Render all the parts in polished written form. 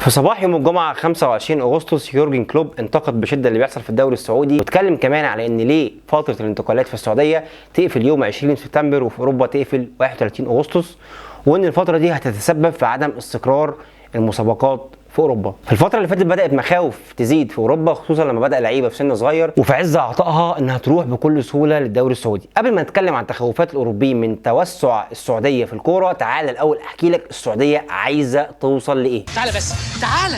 في صباح يوم الجمعة 25 أغسطس يورجن كلوب انتقد بشدة اللي بيحصل في الدوري السعودي، واتكلم كمان على إن ليه فترة الانتقالات في السعودية تقفل يوم 20 سبتمبر وفي أوروبا تقفل 31 أغسطس، وإن الفترة دي هتتسبب في عدم استقرار المسابقات في اوروبا. في الفتره اللي فاتت بدات مخاوف تزيد في اوروبا، خصوصا لما بدا لعيبه في سن صغير وفي عز عطائها انها تروح بكل سهوله للدوري السعودي. قبل ما نتكلم عن تخوفات الاوروبيين من توسع السعوديه في الكوره، تعال الاول احكي لك السعوديه عايزه توصل لايه. تعال بس تعال.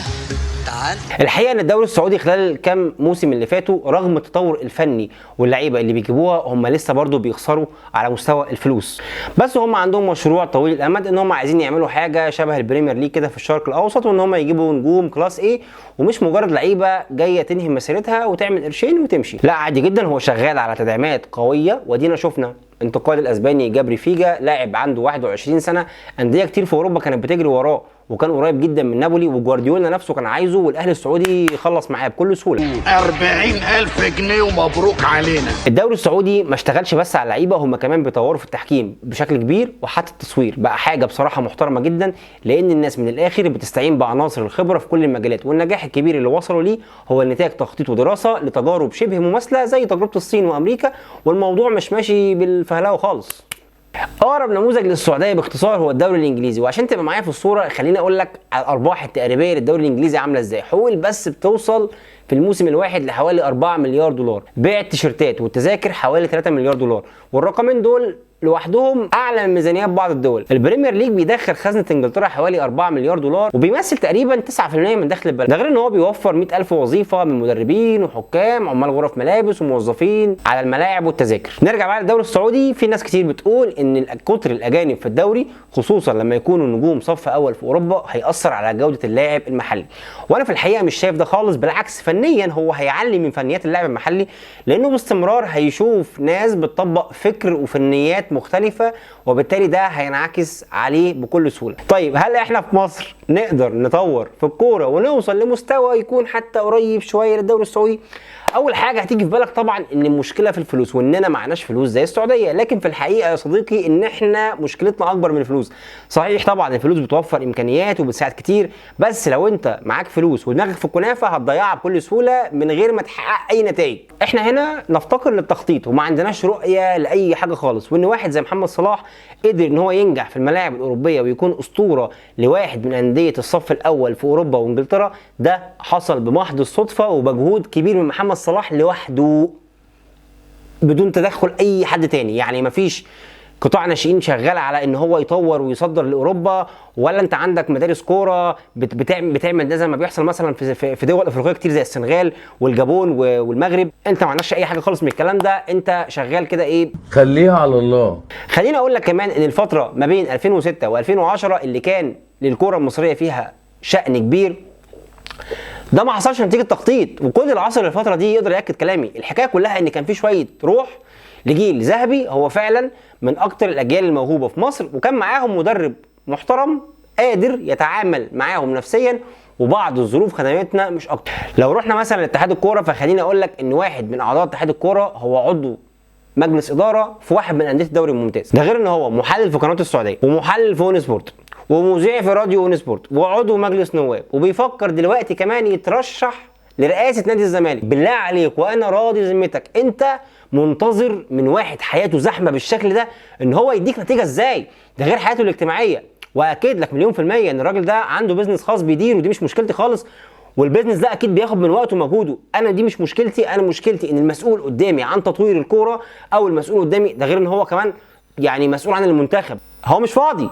الحقيقه ان الدوري السعودي خلال الكام موسم اللي فاتوا رغم التطور الفني واللعيبه اللي بيجيبوها هم لسه برضو بيخسروا على مستوى الفلوس، بس هم عندهم مشروع طويل الامد ان هم عايزين يعملوا حاجه شبه البريمير ليج كده في الشرق الاوسط، وان هم يجيبوا نجوم كلاس ايه ومش مجرد لعيبه جايه تنهي مسيرتها وتعمل قرشين وتمشي، لا عادي جدا هو شغال على تدعيمات قويه. ودينا شفنا انتقال الاسباني جابري فيجا، لاعب عنده 21 سنه، انديه كتير في اوروبا كانت بتجري وراه وكان قريب جدا من نابولي، وجوارديولا نفسه كان عايزه والاهلي السعودي يخلص معاه بكل سهوله. 40,000 جنيه ومبروك علينا. الدوري السعودي ما اشتغلش بس على اللعيبه، هم كمان بيطوروا في التحكيم بشكل كبير، وحتى التصوير بقى حاجه بصراحه محترمه جدا، لان الناس من الاخر بتستعين بعناصر الخبره في كل المجالات، والنجاح الكبير اللي وصلوا ليه هو نتاج تخطيط ودراسه لتجارب شبه مماثله زي تجربه الصين وامريكا، والموضوع مش ماشي بالفهلوه خالص. اقرب نموذج للسعوديه باختصار هو الدوري الانجليزي، وعشان تبقى معايا في الصوره خليني اقول لك على الارباح التقريبيه للدوري الانجليزي عامله ازاي. حقوق البث بتوصل في الموسم الواحد لحوالي 4 مليار دولار، بيع التيشيرتات والتذاكر حوالي 3 مليار دولار، والرقمين دول لوحدهم اعلى من ميزانيات بعض الدول. البريمير ليج بيدخل خزنه انجلترا حوالي 4 مليار دولار وبيمثل تقريبا 9% من دخل البلد، ده غير ان هو بيوفر 100,000 وظيفه من مدربين وحكام، عمال غرف ملابس وموظفين على الملاعب والتذاكر. نرجع بقى للدوري السعودي، في ناس كتير بتقول ان كتر الاجانب في الدوري خصوصا لما يكونوا نجوم صف اول في اوروبا هيأثر على جوده اللاعب المحلي، وانا في الحقيقه مش شايف ده خالص، بالعكس فنيا هو هيعلي من فنيات اللاعب المحلي، لانه باستمرار هيشوف ناس بتطبق فكر وفنيات مختلفة، وبالتالي ده هينعكس عليه بكل سهولة. طيب هل احنا في مصر نقدر نطور في الكورة ونوصل لمستوى يكون حتى قريب شوية للدوري السعودي؟ اول حاجه هتيجي في بالك طبعا ان المشكله في الفلوس، واننا معناش فلوس زي السعوديه، لكن في الحقيقه يا صديقي ان احنا مشكلتنا اكبر من الفلوس. صحيح طبعا الفلوس بتوفر امكانيات وبتساعد كتير، بس لو انت معاك فلوس ودماغك في الكنافه هتضيعها بكل سهوله من غير ما تحقق اي نتائج. احنا هنا نفتقر للتخطيط وما عندناش رؤيه لاي حاجه خالص، وان واحد زي محمد صلاح قدر ان هو ينجح في الملاعب الاوروبيه ويكون اسطوره لواحد من انديه الصف الاول في اوروبا وانجلترا، ده حصل بمحض الصدفه ومجهود كبير من محمد صلاح لوحده بدون تدخل اي حد تاني. يعني مفيش قطاع ناشئين شغال على ان هو يطور ويصدر لاوروبا، ولا انت عندك مدارس كوره بتعمل ده زي ما بيحصل مثلا في دول افريقيه كتير زي السنغال والجابون والمغرب. انت ما عندكش اي حاجه خالص من الكلام ده، انت شغال كده ايه، خليها على الله. خليني اقول لك كمان ان الفتره ما بين 2006 و2010 اللي كان للكوره المصريه فيها شأن كبير، ده ما حصلش نتيجه تخطيط، وكل العصر الفتره دي يقدر ياكد كلامي. الحكايه كلها ان كان في شويه روح لجيل ذهبي هو فعلا من اكتر الاجيال الموهوبه في مصر، وكان معاهم مدرب محترم قادر يتعامل معاهم نفسيا، وبعض الظروف خدمتنا مش اكتر. لو رحنا مثلا لاتحاد الكوره فخليني اقول لك ان واحد من اعضاء اتحاد الكوره هو عضو مجلس اداره في واحد من انديه الدوري الممتاز، ده غير ان هو محلل في قناه السعوديه ومحلل في اون سبورت ومذيع في راديو اون سبورت وعضو مجلس نواب، وبيفكر دلوقتي كمان يترشح لرئاسه نادي الزمالك. بالله عليك وانا راضي ذمتك، انت منتظر من واحد حياته زحمه بالشكل ده ان هو يديك نتيجه ازاي؟ ده غير حياته الاجتماعيه، واكيد لك مليون في الميه ان الراجل ده عنده بيزنس خاص بيدير، ودي مش مشكلتي خالص، والبيزنس ده اكيد بياخد من وقته ومجهوده. انا دي مش مشكلتي، انا مشكلتي ان المسؤول قدامي عن تطوير الكوره او المسؤول قدامي، ده غير ان هو كمان يعني مسؤول عن المنتخب، هو مش فاضي،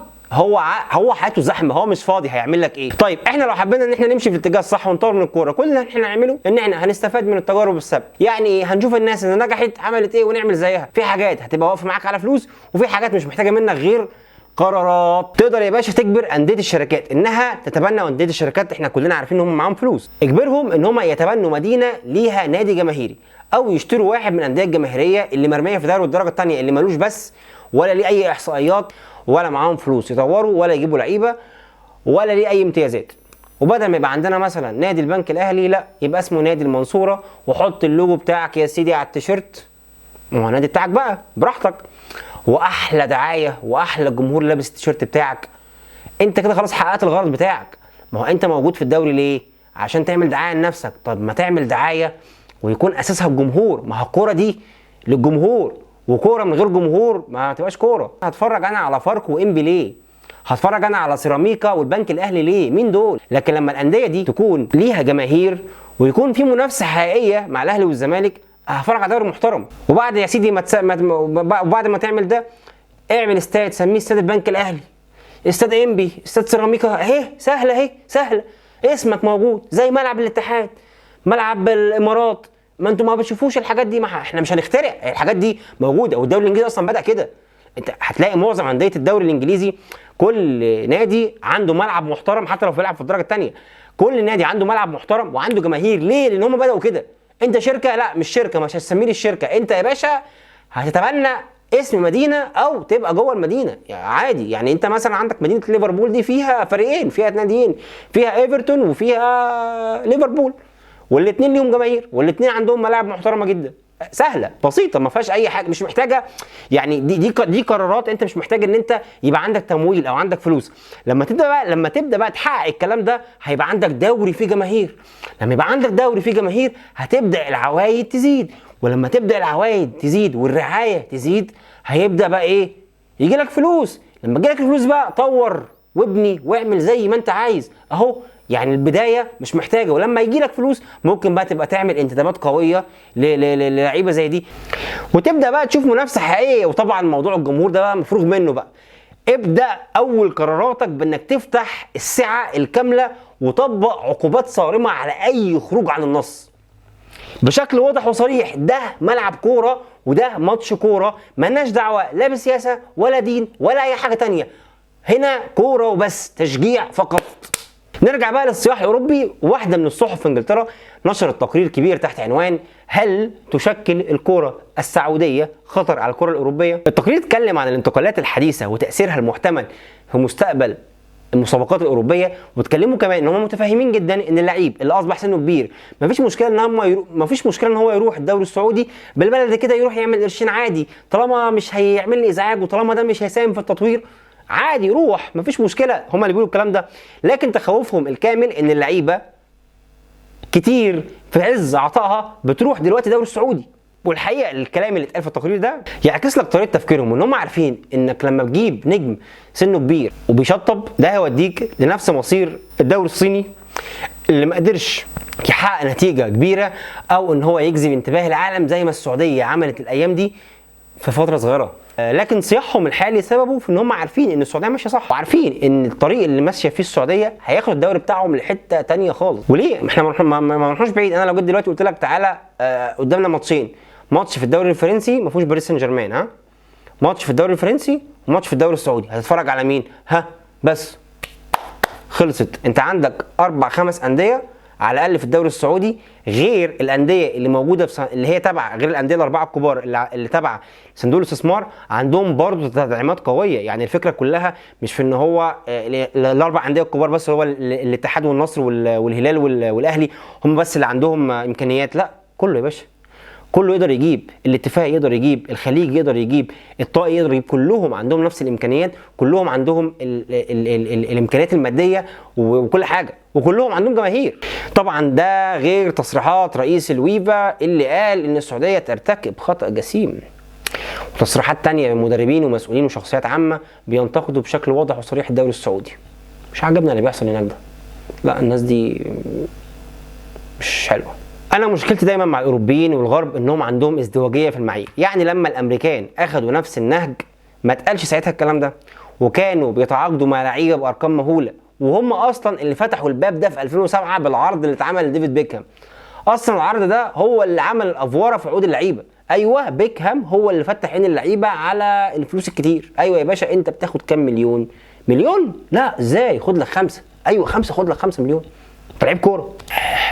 هو حياته زحمه، هو مش فاضي، هيعمل لك ايه؟ طيب احنا لو حبينا ان احنا نمشي في الاتجاه الصح ونطور من الكوره، كل اللي احنا نعمله ان احنا هنستفاد من التجارب السابقه. يعني ايه؟ هنشوف الناس اللي نجحت عملت ايه ونعمل زيها. في حاجات هتبقى واقفه معاك على فلوس، وفي حاجات مش محتاجه منك غير قرارات. تقدر يا باشا تجبر انديه الشركات انها تتبنى، وانديه الشركات احنا كلنا عارفين ان هم معاهم فلوس، اجبرهم ان هم يتبنوا مدينه ليها نادي جماهيري، او يشتروا واحد من الانديه الجماهيريه اللي مرميه في دوري الدرجه الثانيه اللي ملوش بس ولا ليه اي احصائيات ولا معاهم فلوس يطوروا ولا يجيبوا لعيبه ولا ليه اي امتيازات. وبدل ما يبقى عندنا مثلا نادي البنك الاهلي، لا يبقى اسمه نادي المنصوره، وحط اللوجو بتاعك يا سيدي على التيشيرت، ما هو نادي بتاعك بقى براحتك، واحلى دعايه واحلى جمهور لابس التيشيرت بتاعك. انت كده خلاص حققت الغرض بتاعك. ما هو انت موجود في الدوري ليه؟ عشان تعمل دعايه لنفسك. طب ما تعمل دعايه ويكون اساسها الجمهور. ما هو الكوره دي للجمهور، وكوره من غير جمهور ما تبقاش كوره. هتفرج انا على فاركو وانبي ليه؟ هتفرج انا على سيراميكا والبنك الاهلي ليه؟ مين دول؟ لكن لما الانديه دي تكون ليها جماهير ويكون في منافسه حقيقيه مع الاهلي والزمالك، هتفرج على دوري محترم. وبعد يا سيدي وبعد ما تعمل ده، اعمل استاد سميه استاد البنك الاهلي، استاد انبي، استاد سيراميكا، اهي سهله، اهي سهله، اسمك موجود زي ملعب الاتحاد، ملعب الامارات. ما انتوا ما بتشوفوش الحاجات دي، ما احنا مش هنخترع، الحاجات دي موجوده. والدوري الانجليزي اصلا بدا كده. انت هتلاقي معظم انديه الدوري الانجليزي كل نادي عنده ملعب محترم، حتى لو بيلعب في الدرجه الثانيه. كل نادي عنده ملعب محترم وعنده جماهير. ليه؟ لان هم بداوا كده. انت شركه؟ لا مش شركه، مش هتسميه الشركه. انت يا باشا هتتبنى اسم مدينه او تبقى جوه المدينه، يعني عادي. يعني انت مثلا عندك مدينه ليفربول دي فيها فريقين، فيها ناديين، فيها ايفرتون وفيها ليفربول، والاثنين ليهم جماهير، والاثنين عندهم ملاعب محترمه جدا. سهله بسيطه، ما فيهاش اي حاجه، مش محتاجه يعني دي قرارات. انت مش محتاج ان انت يبقى عندك تمويل او عندك فلوس. لما تبدا بقى تحقق الكلام ده، هيبقى عندك دوري فيه جماهير. لما يبقى عندك دوري فيه جماهير، هتبدا العوايد تزيد. ولما تبدا العوايد تزيد والرعايه تزيد، هيبدا بقى ايه؟ يجي لك فلوس. لما يجي لك الفلوس بقى، طور وابني واعمل زي ما انت عايز اهو. يعني البدايه مش محتاجه، ولما يجي لك فلوس ممكن بقى تبقى تعمل انتدابات قويه للعيبه زي دي، وتبدا بقى تشوف منافسه حقيقيه. وطبعا موضوع الجمهور ده بقى مفروغ منه بقى. ابدا اول قراراتك بانك تفتح السعه الكامله وطبق عقوبات صارمه على اي خروج عن النص بشكل واضح وصريح. ده ملعب كوره وده ماتش كوره، مالناش دعوه لا بسياسه ولا دين ولا اي حاجه تانية. هنا كوره وبس، تشجيع فقط. نرجع بقى للسياح الاوروبي. واحده من الصحف في انجلترا نشرت تقرير كبير تحت عنوان: هل تشكل الكره السعوديه خطر على الكره الاوروبيه؟ التقرير اتكلم عن الانتقالات الحديثه وتاثيرها المحتمل في مستقبل المسابقات الاوروبيه، واتكلموا كمان ان هم متفاهمين جدا ان اللعيب اللي اصبح سنه كبير مفيش مشكله ان هو يروح الدوري السعودي بالبلد كده، يروح يعمل قرشين عادي، طالما مش هيعمل لي ازعاج وطالما ده مش هيساهم في التطوير، عادي روح مفيش مشكله. هم اللي بيقولوا الكلام ده. لكن تخوفهم الكامل ان اللعيبه كتير في عز عطائها بتروح دلوقتي الدوري السعودي. والحقيقه الكلام اللي اتقال في التقرير ده يعكس لك طريقه تفكيرهم، ان هم عارفين انك لما تجيب نجم سنه كبير وبيشطب، ده هيوديك لنفس مصير الدوري الصيني اللي ما قدرش يحقق نتيجه كبيره او ان هو يجذب انتباه العالم زي ما السعوديه عملت الايام دي في فتره صغيره. لكن صياحهم الحالي سببه في ان هم عارفين ان السعوديه ماشيه صح، وعارفين ان الطريق اللي ماشيه فيه السعوديه هياخد الدوري بتاعهم لحته ثانيه خالص. وليه؟ احنا ما رحناش بعيد. انا لو جيت دلوقتي قلت لك تعالى قدامنا ماتشين، ماتش في الدوري الفرنسي ما فيهوش باريس سان جيرمان، ها، ماتش في الدوري الفرنسي وماتش في الدوري السعودي، هتتفرج على مين؟ ها بس خلصت. انت عندك 4-5 انديه على الاقل في الدوري السعودي، غير الانديه اللي موجوده اللي هي تبع، غير الانديه الاربعه الكبار اللي تبع صندوق الاستثمار، عندهم برضه تدعيمات قويه. يعني الفكره كلها مش في ان هو الاربع انديه الكبار بس، هو الاتحاد والنصر والهلال والاهلي هم بس اللي عندهم امكانيات، لا كله يا باشا، كله يقدر يجيب. الاتفاق يقدر يجيب، الخليج يقدر يجيب، الطائي يقدر يجيب، كلهم عندهم نفس الامكانيات، كلهم عندهم الامكانيات الماديه وكل حاجه، وكلهم عندهم جماهير. طبعا ده غير تصريحات رئيس الويفا اللي قال ان السعوديه ترتكب خطأ جسيم، وتصريحات تانية من مدربين ومسؤولين وشخصيات عامه بينتقدوا بشكل واضح وصريح الدوري السعودي. مش عجبنا اللي بيحصل هناك ده، لا الناس دي مش حلوه. انا مشكلتي دايما مع الاوروبيين والغرب انهم عندهم ازدواجيه في المعايير. يعني لما الامريكان اخذوا نفس النهج ما اتقالش ساعتها الكلام ده، وكانوا بيتعاقدوا مع لعيبه بارقام مهوله، وهم اصلا اللي فتحوا الباب ده في 2007 بالعرض اللي اتعمل لديفيد بيكهام. اصلا العرض ده هو اللي عمل الافواره في عقود اللعيبه. ايوه بيكهام هو اللي فتح عين اللعيبه على الفلوس الكتير. ايوه يا باشا انت بتاخد كام مليون؟ لا ازاي؟ خد لك 5. ايوه 5، خد لك 5 مليون. انت لعيب كوره.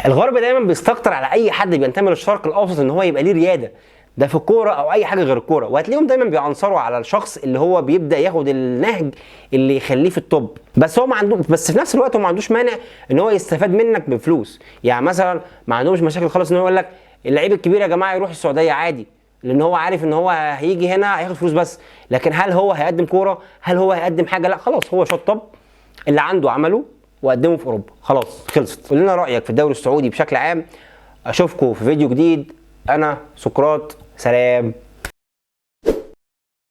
الغرب دايما بيستكتر على اي حد بينتمي للشرق الاوسط ان هو يبقى ليه رياده، ده في الكوره او اي حاجه غير الكوره، وهتلاقيهم دايما بيعنصروا على الشخص اللي هو بيبدا ياخد النهج اللي يخليه في التوب. بس في نفس الوقت هو ما عندوش مانع ان هو يستفاد منك بفلوس. يعني مثلا ما عندهمش مشاكل خالص ان هو يقول لك اللعيب الكبير يا جماعه يروح السعوديه عادي، لان هو عارف ان هو هيجي هنا هياخد فلوس بس. لكن هل هو هيقدم كوره؟ هل هو هيقدم حاجه؟ لا خلاص، هو شطب اللي عنده عمله، وقدمه في اوروبا. خلاص خلصت. قول لنا رايك في الدوري السعودي بشكل عام. اشوفكم في فيديو جديد. انا سقراط، سلام.